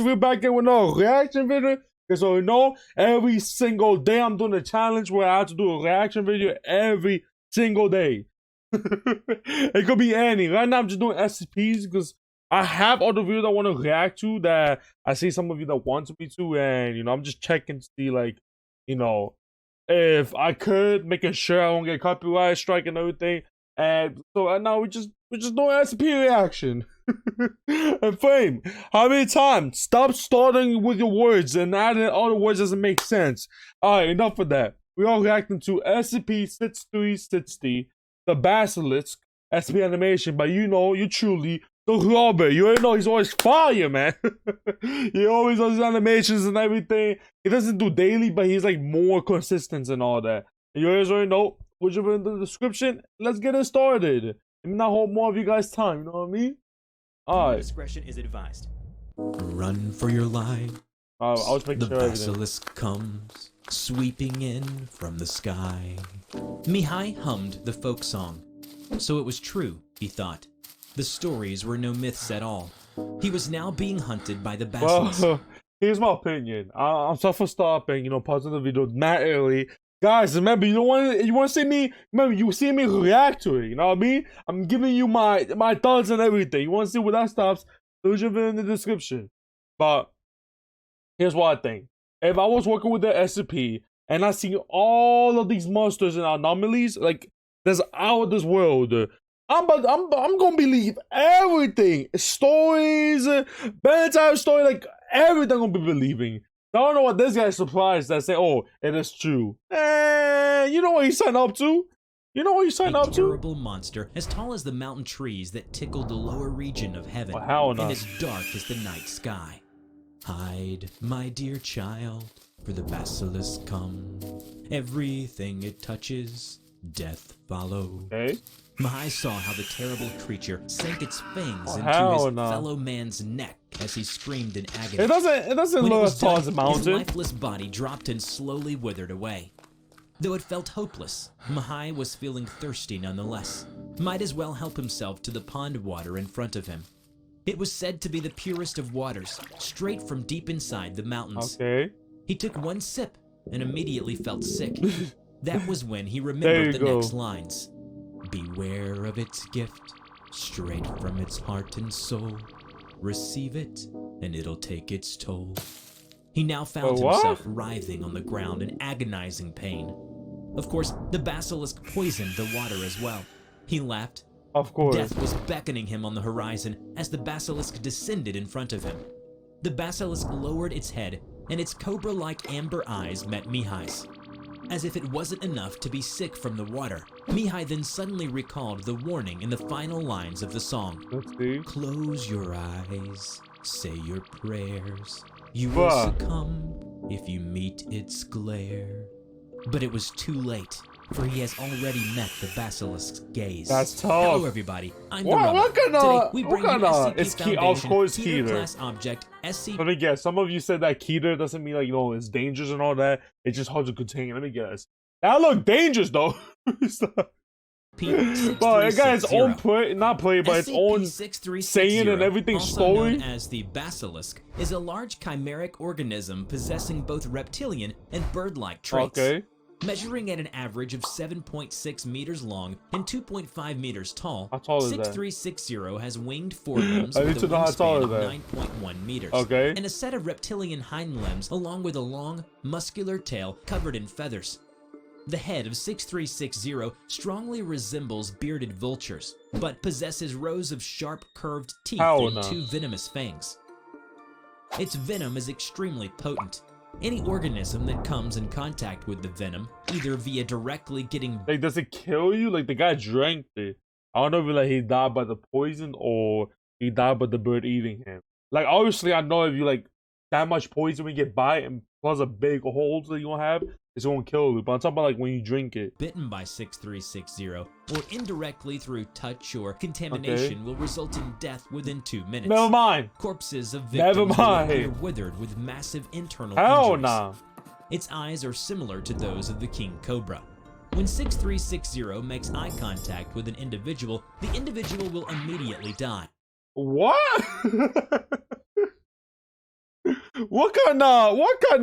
guys, we're back in with another reaction video. So you know, every single day I'm doing a challenge where I have to do a reaction video every single day. It could be any. Right now I'm just doing SCPs because I have other videos I want to react to that I see some of you that want me to, and you know, I'm just checking to see, like, you know, if I could, making sure I don't get copyright strike and everything. And so right now we're just doing SCP reaction. And Fame, how many times? Stop starting with your words and adding other words doesn't make sense. Alright, enough of that. We are reacting to SCP-6360 The Basilisk SCP animation, but you know, you truly the Robert. You already know he's always fire, man. He always does his animations and everything. He doesn't do daily, but he's like more consistent and all that. You guys already know. Which is in the description. Let's get it started. Let me not hold more of you guys' time. You know what I mean? Alright. Discretion is advised. Run for your life. I was making the sure basilisk comes sweeping in from the sky. Mihai hummed the folk song. So it was true, he thought. The stories were no myths at all. He was now being hunted by the basilisk. Well, here's my opinion. I'm sorry for stopping, you know, pausing the video that early. Guys, remember, you want to see me, remember, you see me react to it, you know what I mean? I'm giving you my thoughts and everything. You want to see where that stops, leave it in the description. But here's what I think. If I was working with the SCP and I see all of these monsters and anomalies, like, that's out of this world, I'm gonna believe everything. Stories, bedtime story, like, everything I'm gonna be believing. I don't know what this guy's surprised that say, oh, it is true. You know what you signed up to? You know what you signed up to? A terrible monster as tall as the mountain trees that tickled the lower region of heaven, and as dark as the night sky. Hide, my dear child, for the basilisk comes. Everything it touches, death follows. Okay. Mihai saw how the terrible creature sank its fangs into his fellow man's neck as he screamed in agony. It doesn't look as tall as a mountain. His lifeless body dropped and slowly withered away. Though it felt hopeless, Mihai was feeling thirsty nonetheless. Might as well help himself to the pond water in front of him. It was said to be the purest of waters, straight from deep inside the mountains. Okay. He took one sip and immediately felt sick. That was when he remembered the next lines. Beware of its gift, straight from its heart and soul. Receive it, and it'll take its toll. He now found himself writhing on the ground in agonizing pain. Of course, the basilisk poisoned the water as well. He laughed. Of course. Death was beckoning him on the horizon as the basilisk descended in front of him. The basilisk lowered its head, and its cobra-like amber eyes met Mihai's. As if it wasn't enough to be sick from the water, Mihai then suddenly recalled the warning in the final lines of the song. Let's see. Close your eyes, say your prayers. You will succumb if you meet its glare. But it was too late, for he has already met the basilisk's gaze. That's tough. Hello, everybody. I'm the Robot. Today we bring you SCP of course, Keter Keter. class object SCP. Let me guess. Some of you said that Keter doesn't mean, like, you know, it's dangerous and all that. It's just hard to contain. Let me guess. That look dangerous though. But it got its own play, not play, but its own saying and everything story. Known as the Basilisk, is a large chimeric organism possessing both reptilian and bird-like traits. Okay. Measuring at an average of 7.6 meters long and 2.5 meters tall, how tall is 6360 has winged forelimbs with a wingspan of 9.1 meters, and a set of reptilian hind limbs along with a long, muscular tail covered in feathers. The head of 6360 strongly resembles bearded vultures, but possesses rows of sharp, curved teeth and two venomous fangs. Its venom is extremely potent. Any organism that comes in contact with the venom, either via directly getting... Like, does it kill you? Like, the guy drank it. I don't know if, like, he died by the poison or he died by the bird eating him. Like, obviously, I know if you, like, that much poison when you get bite and plus a big hole that you gonna have, it's gonna kill you. But I'm talking about, like, when you drink it. Bitten by 6360 or indirectly through touch or contamination will result in death within 2 minutes. Never mind. Corpses of victims are withered with massive internal injuries. Its eyes are similar to those of the king cobra. When 6360 makes eye contact with an individual, the individual will immediately die. What? What kind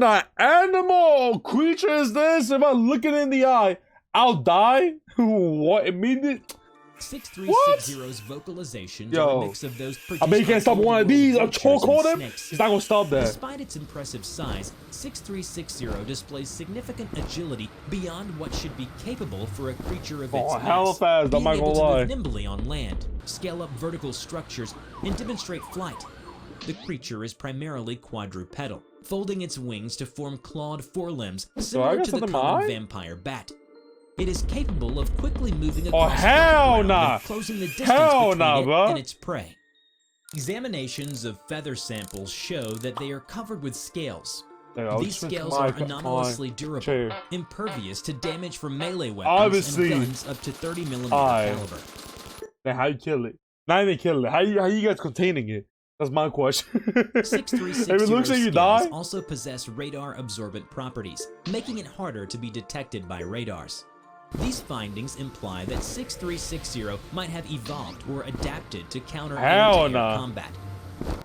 of animal or creature is this? If I look it in the eye, I'll die? What? Immediate? 6360's vocalizations are a mix of those produced. I bet you can't stop one of these. I'll chokehold him. He's not gonna stop that. Despite its impressive size, 6360 displays significant agility beyond what should be capable for a creature of its hella mass. fast. I'm not gonna lie. Move nimbly on land, scale up vertical structures, and demonstrate flight. The creature is primarily quadrupedal, folding its wings to form clawed forelimbs similar to the common vampire bat. It is capable of quickly moving across the ground and closing the distance between it and its prey. Examinations of feather samples show that they are covered with scales. These scales are anomalously durable, impervious to damage from melee weapons and guns up to 30mm caliber. Then how you kill it? Not even kill it. How you guys containing it? That's my question. 6360 if it looks like you die, also possess radar absorbent properties, making it harder to be detected by radars. These findings imply that 6360 might have evolved or adapted to counter air-to-air combat.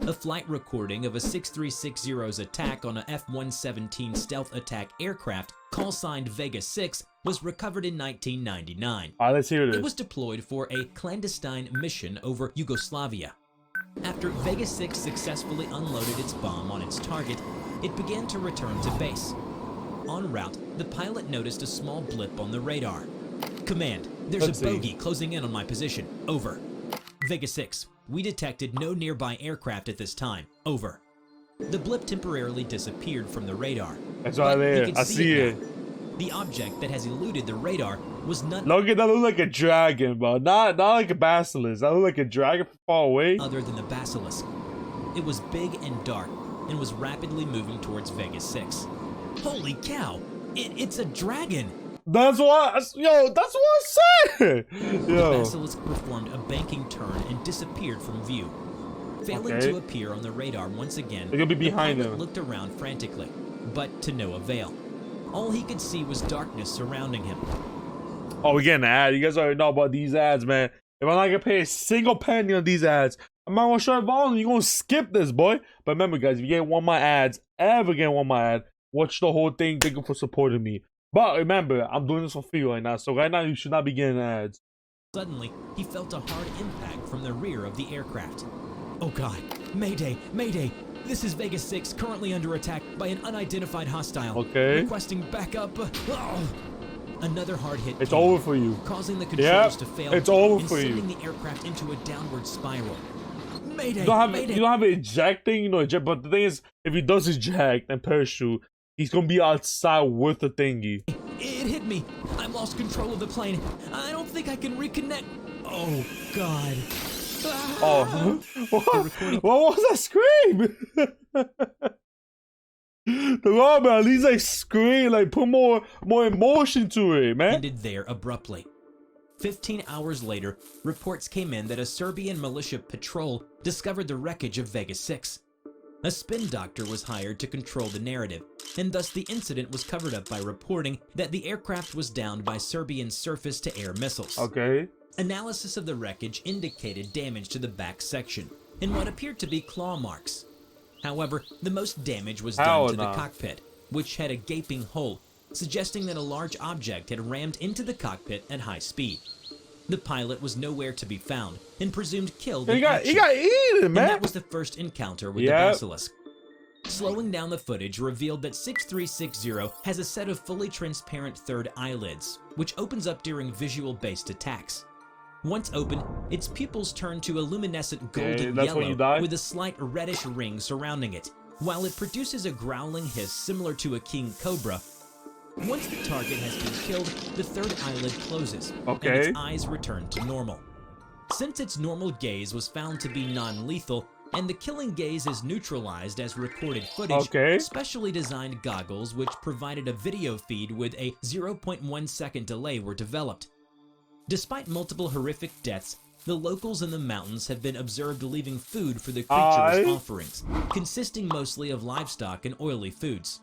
A flight recording of a 6360's attack on a F-117 stealth attack aircraft, call signed Vega 6, was recovered in 1999. Alright, let's hear this. It was deployed for a clandestine mission over Yugoslavia. After Vega 6 successfully unloaded its bomb on its target, it began to return to base. En route, the pilot noticed a small blip on the radar. Command, there's a bogey closing in on my position. Over. Vega 6, we detected no nearby aircraft at this time. Over. The blip temporarily disappeared from the radar. It's right there. I see it. The object that has eluded the radar was none. Look at that, look like a dragon, bro. Not like a basilisk. That look like a dragon from far away. Other than the basilisk. It was big and dark and was rapidly moving towards Vega 6. Holy cow! It's a dragon! That's what I said! The basilisk performed a banking turn and disappeared from view. Failing to appear on the radar once again, they're gonna be behind the pilot looked around frantically, but to no avail. All he could see was darkness surrounding him. Oh, we're getting an ad. You guys already know about these ads, man. If I'm not gonna pay a single penny on these ads, I'm not gonna show it volume. You're gonna skip this, boy. But remember, guys, if you get one of my ads, ever get one of my ads, watch the whole thing. Thank you for supporting me. But remember, I'm doing this for free right now. So right now, you should not be getting ads. Suddenly, he felt a hard impact from the rear of the aircraft. Oh God, Mayday, Mayday. This is Vega 6, currently under attack by an unidentified hostile. Okay. Requesting backup. Another hard hit. It's over for you. Causing the controls to fail. It's over for you. Sending the aircraft into a downward spiral. Mayday, you don't have Mayday. You don't have an eject thing, eject. But the thing is, if he does eject and parachute, he's gonna be outside with the thingy. It hit me. I lost control of the plane. I don't think I can reconnect. Oh God. Oh, what was that scream? The Robert, at least like scream, like put more emotion to it, man. Ended there abruptly. 15 hours later, reports came in that a Serbian militia patrol discovered the wreckage of Vega 6. A spin doctor was hired to control the narrative, and thus the incident was covered up by reporting that the aircraft was downed by Serbian surface-to-air missiles. Okay. Analysis of the wreckage indicated damage to the back section, and what appeared to be claw marks. However, the most damage was done to the cockpit, which had a gaping hole, suggesting that a large object had rammed into the cockpit at high speed. The pilot was nowhere to be found, and presumed killed in action. He got eaten, man! And that was the first encounter with the Basilisk. Slowing down the footage revealed that 6360 has a set of fully transparent third eyelids, which opens up during visual-based attacks. Once open, its pupils turn to a luminescent golden yellow with a slight reddish ring surrounding it, while it produces a growling hiss similar to a king cobra. Once the target has been killed, the third eyelid closes, and its eyes return to normal. Since its normal gaze was found to be non-lethal, and the killing gaze is neutralized as recorded footage, specially designed goggles which provided a video feed with a 0.1 second delay were developed. Despite multiple horrific deaths, the locals in the mountains have been observed leaving food for the creature's offerings, consisting mostly of livestock and oily foods.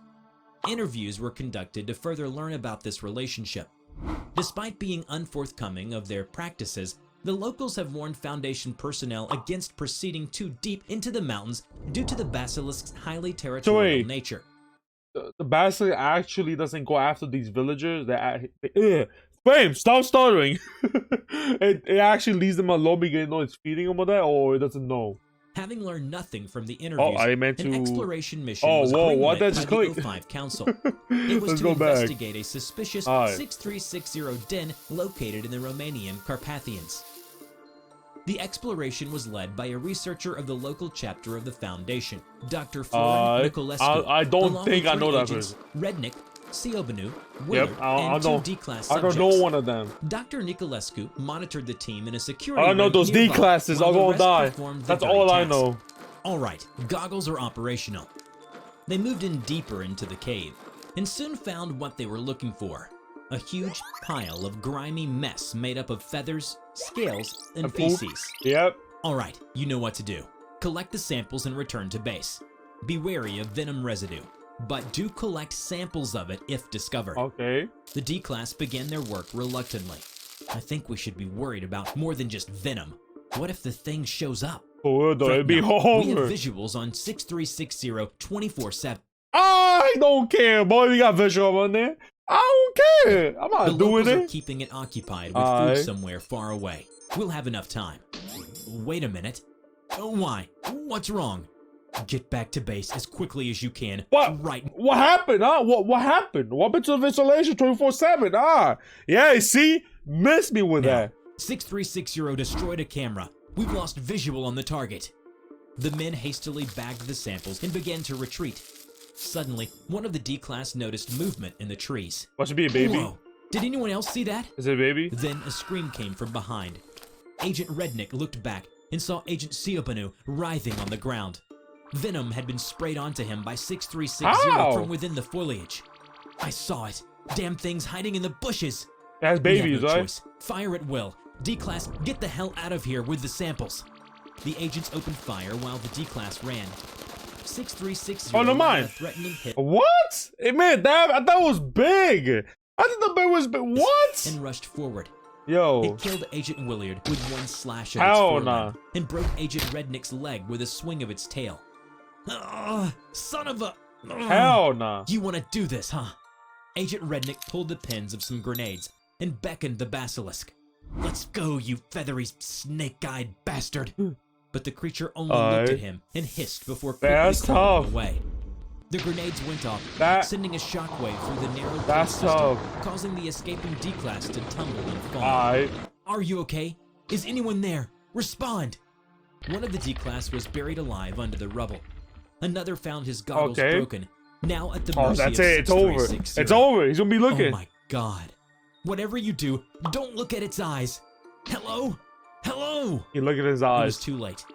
Interviews were conducted to further learn about this relationship. Despite being unforthcoming of their practices, The locals have warned Foundation personnel against proceeding too deep into the mountains due to the basilisk's highly territorial nature. The basilisk actually doesn't go after these villagers. Fame, stop stuttering. it actually leaves them alone because it knows it's feeding them with that, or it doesn't know. Having learned nothing from the interviews, an exploration mission was what greenlit by the O5 Council. It was to investigate a suspicious 6360 den located in the Romanian Carpathians. The exploration was led by a researcher of the local chapter of the Foundation, Dr. Florin Nicolescu. I don't think I know that person. Rednick, Siobanu, Willard, and two D-class subjects. I don't know one of them. Dr. Nicolescu monitored the team in a security I don't know those D-classes. I'll go die. That's all I know. Alright, goggles are operational. They moved in deeper into the cave, and soon found what they were looking for. A huge pile of grimy mess made up of feathers, scales, and feces. Yep. Alright, you know what to do. Collect the samples and return to base. Be wary of venom residue, but do collect samples of it if discovered. Okay. The D-class began their work reluctantly. I think we should be worried about more than just venom. What if the thing shows up? It'd be We have Homer. visuals on 6360 24/7. I don't care, boy. We got visual on there. I don't care. I'm not doing The locals it. are keeping it occupied with food somewhere far away. We'll have enough time. Wait a minute. Why? What's wrong? Get back to base as quickly as you can. What? Right. What happened? What happened? What happened to the installation 24/7? Yeah, see? Missed me with that. 6360 destroyed a camera. We've lost visual on the target. The men hastily bagged the samples and began to retreat. Suddenly, one of the D-class noticed movement in the trees. Must it be a baby? Whoa. Did anyone else see that? Is it a baby? Then a scream came from behind. Agent Rednick looked back and saw Agent Siobanu writhing on the ground. Venom had been sprayed onto him by 6360 from within the foliage. I saw it. Damn thing's hiding in the bushes. That's babies, right? Choice. Fire at will. D-class, get the hell out of here with the samples. The agents opened fire while the D-class ran. 6360. Oh, no mind. Threatening hit. What? It man, that I thought it was big. I thought the bear was big. What? And rushed forward. Yo. It killed Agent Willard with one slash of its forelimb and broke Agent Rednick's leg with a swing of its tail. Son of a... Hell nah. You want to do this, huh? Agent Rednick pulled the pins of some grenades and beckoned the basilisk. Let's go, you feathery, snake-eyed bastard. But the creature only looked at him and hissed before quickly crawling away. The grenades went off, sending a shockwave through the narrow system, causing the escaping D-class to tumble and fall. Are you okay? Is anyone there? Respond! One of the D-class was buried alive under the rubble. Another found his goggles broken, now at the mercy that's of it. It's over. It's over. He's gonna be looking. Oh my god. Whatever you do, don't look at its eyes. Hello? Hello? You look at his It eyes. was too late.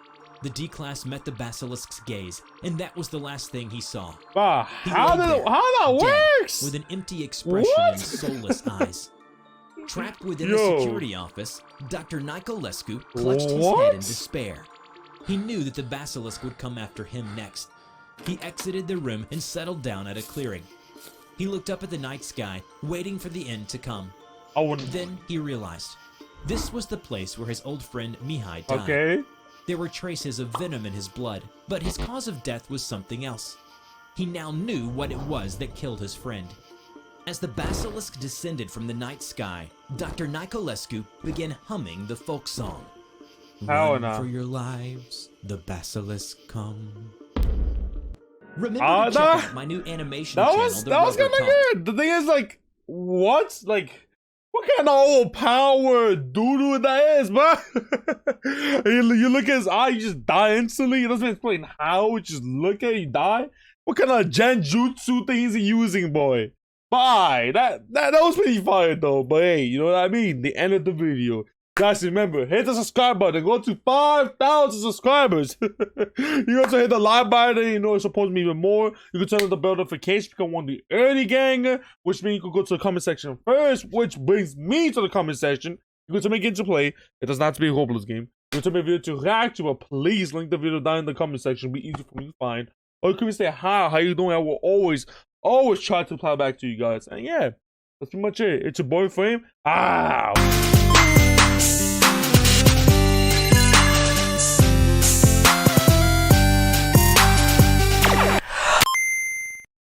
The D-class met the basilisk's gaze, and that was the last thing he saw. How that works? With an empty expression and soulless eyes. Trapped within the security office, Dr. Nicolescu clutched his head in despair. He knew that the basilisk would come after him next. He exited the room and settled down at a clearing. He looked up at the night sky, waiting for the end to come. Then he realized this was the place where his old friend Mihai died. There were traces of venom in his blood, but his cause of death was something else. He now knew what it was that killed his friend. As the basilisk descended from the night sky, Dr. Nicolescu began humming the folk song. Run for your lives, the basilisk come. Remember to check out my new animation channel. That was kind of good. The thing is, like, what? Like, what kind of old power doo-doo that is, bro? You look at his eye, you just die instantly. It doesn't explain how. Just look at it, you die. What kind of genjutsu thing is he using, boy? Bye. That was pretty fire, though. But hey, you know what I mean? The end of the video. Guys, remember, hit the subscribe button. Go to 5,000 subscribers. You also hit the like button. You know, it's supposed to be even more. You can turn on the bell notification, become one of the early gang, which means you can go to the comment section first, which brings me to the comment section. You go to make it to play. It does not have to be a hopeless game. You go to make a video to react to, but please link the video down in the comment section. It'll be easy for me to find. Or you can say hi, how you doing? I will always try to reply back to you guys. And yeah, that's pretty much it. It's your boy Frame.